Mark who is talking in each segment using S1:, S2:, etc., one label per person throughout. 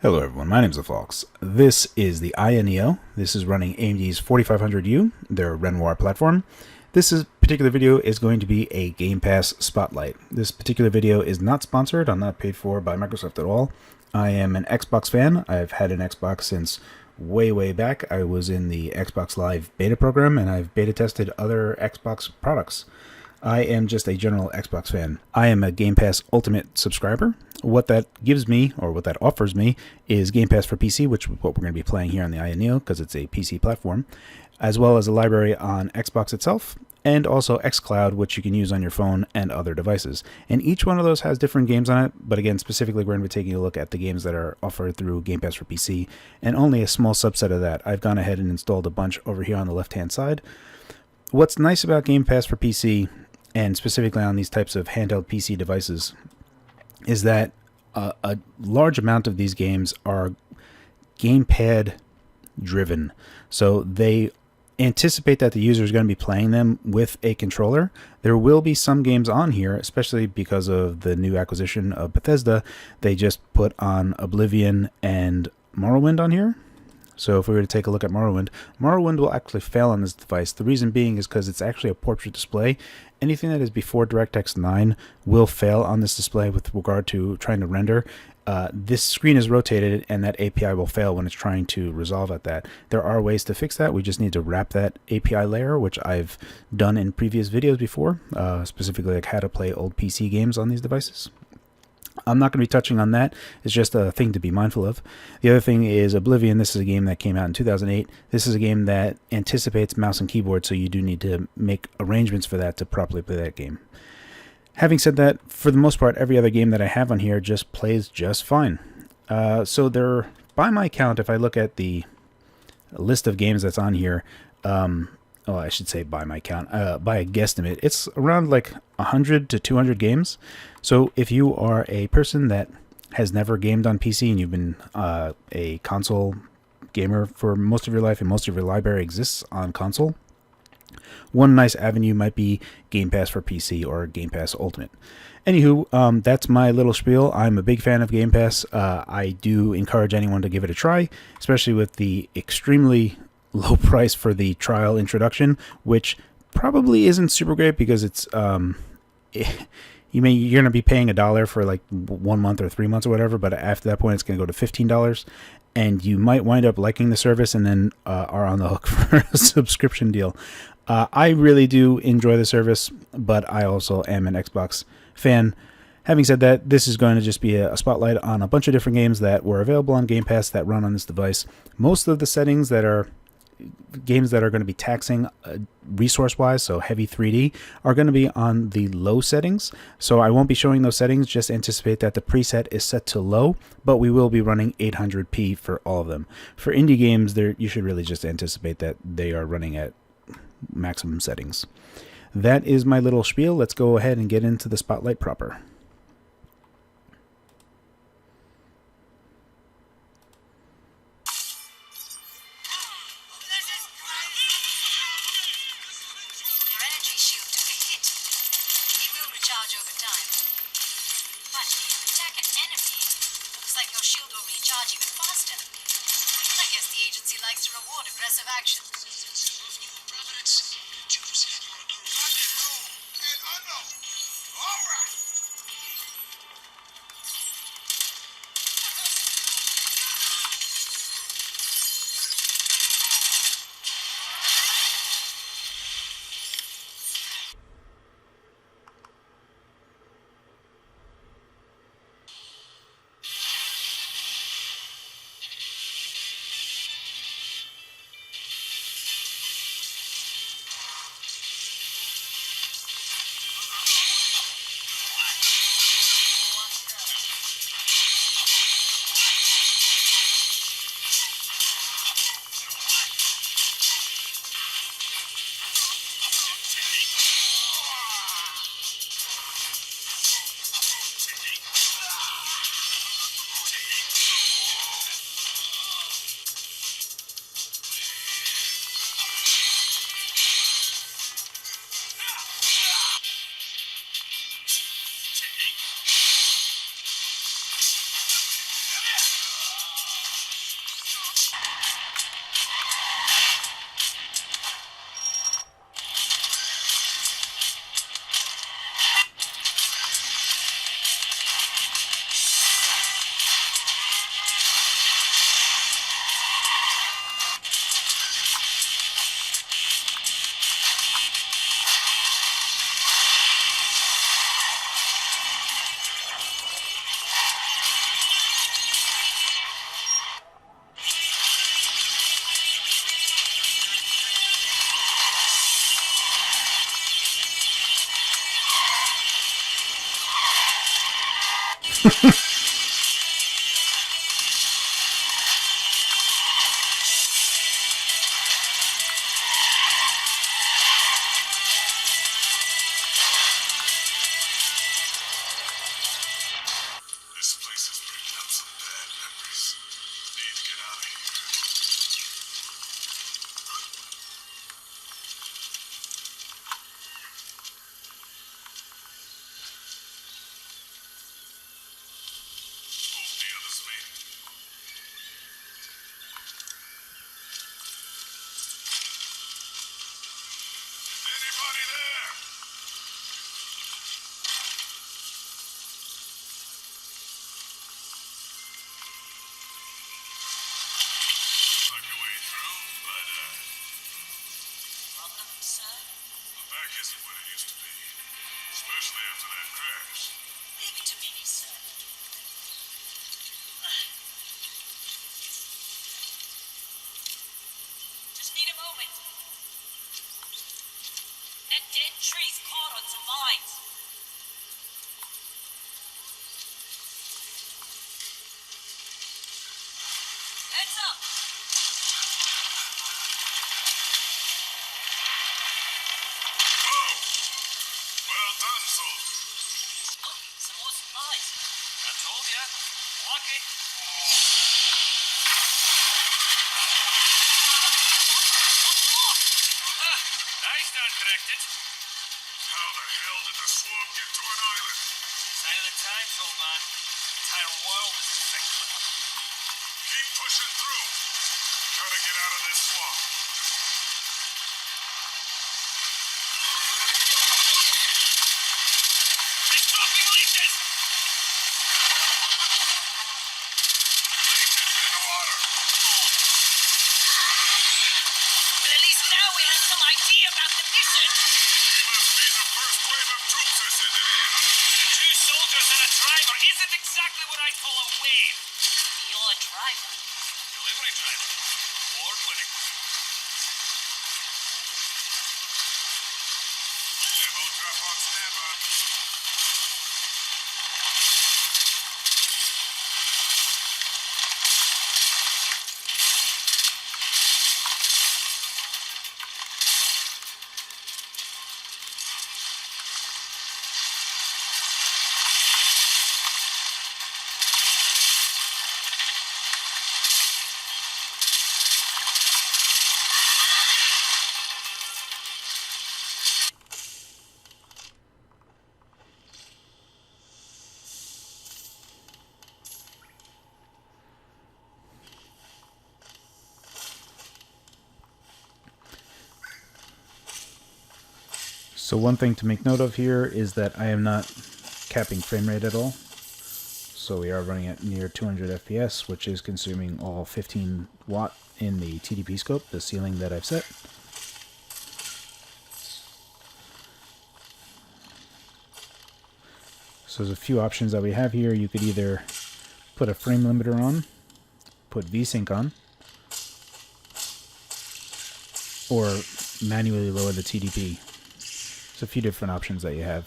S1: Hello everyone, my name is Phawx. This is the INEO. This is running AMD's 4500U, their Renoir platform. Particular video is going to be a Game Pass spotlight. This particular video is not sponsored. I'm not paid for by Microsoft at all. I am an Xbox fan. I've had an Xbox since way back. I was in the Xbox Live beta program and I've beta tested other Xbox products. I am just a general Xbox fan. I am a Game Pass Ultimate subscriber. What that gives me, or what that offers me, is Game Pass for PC, which is what we're going to be playing here on the INEO because it's a PC platform, as well as a library on Xbox itself, and also xCloud, which you can use on your phone and other devices. And each one of those has different games on it, but again, specifically, we're going to be taking a look at the games that are offered through Game Pass for PC, and only a small subset of that. I've gone ahead and installed a bunch over here on the left-hand side. What's nice about Game Pass for PC, and specifically on these types of handheld PC devices, is that a large amount of these games are gamepad driven. So they anticipate that the user is going to be playing them with a controller. There will be some games on here, especially because of the new acquisition of Bethesda. They just put on Oblivion and Morrowind on here. So if we were to take a look at Morrowind will actually fail on this device. The reason being is because it's actually a portrait display. Anything that is before DirectX 9 will fail on this display with regard to trying to render. This screen is rotated and that API will fail when it's trying to resolve at that. There are ways to fix that. We just need to wrap that API layer, which I've done in previous videos before, specifically like how to play old PC games on these devices. I'm not going to be touching on that. It's just a thing to be mindful of. The other thing is Oblivion. This is a game that came out in 2008. This is a game that anticipates mouse and keyboard, so you do need to make arrangements for that to properly play that game. Having said that, for the most part, every other game that I have on here just plays just fine. So there, by my count, if I look at the list of games that's on here, I should say by my count, by a guesstimate, it's around like 100 to 200 games. So if you are a person that has never gamed on PC and you've been a console gamer for most of your life and most of your library exists on console, one nice avenue might be Game Pass for PC or Game Pass Ultimate. Anywho, that's my little spiel. I'm a big fan of Game Pass. I do encourage anyone to give it a try, especially with the extremely low price for the trial introduction, which probably isn't super great because it's you're going to be paying $1 for like 1 month or 3 months or whatever, but after that point it's going to go to $15, and you might wind up liking the service and then are on the hook for a subscription deal. I really do enjoy the service, but I also am an Xbox fan. Having said that, this is going to just be a spotlight on a bunch of different games that were available on Game Pass that run on this device. Most of the settings that are games that are going to be taxing resource-wise, so heavy 3D, are going to be on the low settings. So I won't be showing those settings. Just anticipate that the preset is set to low, but we will be running 800p for all of them. For indie games, you should really just anticipate that they are running at maximum settings. That is my little spiel. Let's go ahead and get into the spotlight proper.
S2: Trees caught on some mines. Heads up!
S3: Oh! Well done, soldier.
S2: Some more supplies.
S4: I told ya. Lucky. Nice done, corrected.
S3: How the hell did the swarm get to an island?
S4: Sign of the times, old man. The entire world is infected with them.
S3: Keep pushing through. Gotta get out of this swamp.
S4: It's dropping leeches!
S3: Leeches in the water.
S2: Well, at least now we have some idea about the mission.
S3: Must be the first wave of troops are sending in.
S4: 2 soldiers and a driver isn't exactly what I'd call a wave.
S2: You're a driver.
S4: Delivery driver. Award-winning.
S3: Demo drop on standby.
S1: So one thing to make note of here is that I am not capping frame rate at all. So we are running at near 200 FPS, which is consuming all 15 watt in the TDP scope, the ceiling that I've set. So there's a few options that we have here. You could either put a frame limiter on, put VSync on, or manually lower the TDP. There's a few different options that you have.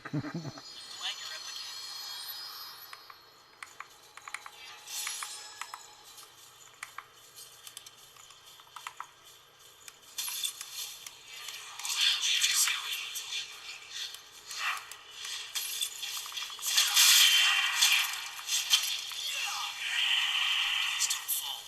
S4: Glad you're up again. Please don't fall.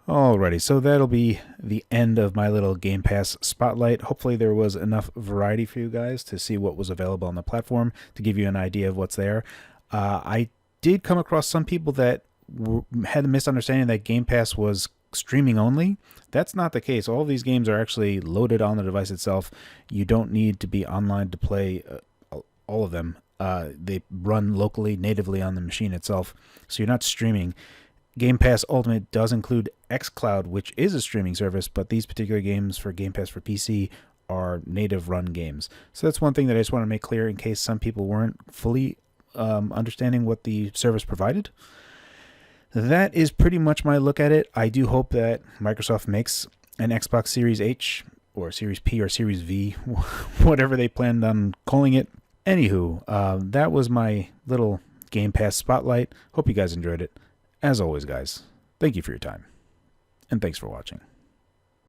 S1: Alrighty, so that'll be the end of my little Game Pass spotlight. Hopefully there was enough variety for you guys to see what was available on the platform, to give you an idea of what's there. I did come across some people that had a misunderstanding that Game Pass was streaming only. That's not the case. All of these games are actually loaded on the device itself. You don't need to be online to play all of them. They run locally, natively on the machine itself, so you're not streaming. Game Pass Ultimate does include xCloud, which is a streaming service, but these particular games for Game Pass for PC are native run games. So that's one thing that I just want to make clear in case some people weren't fully understanding what the service provided. That is pretty much my look at it. I do hope that Microsoft makes an Xbox Series H or Series P or Series V, whatever they planned on calling it. Anywho, that was my little Game Pass spotlight. Hope you guys enjoyed it. As always, guys, thank you for your time, and thanks for watching.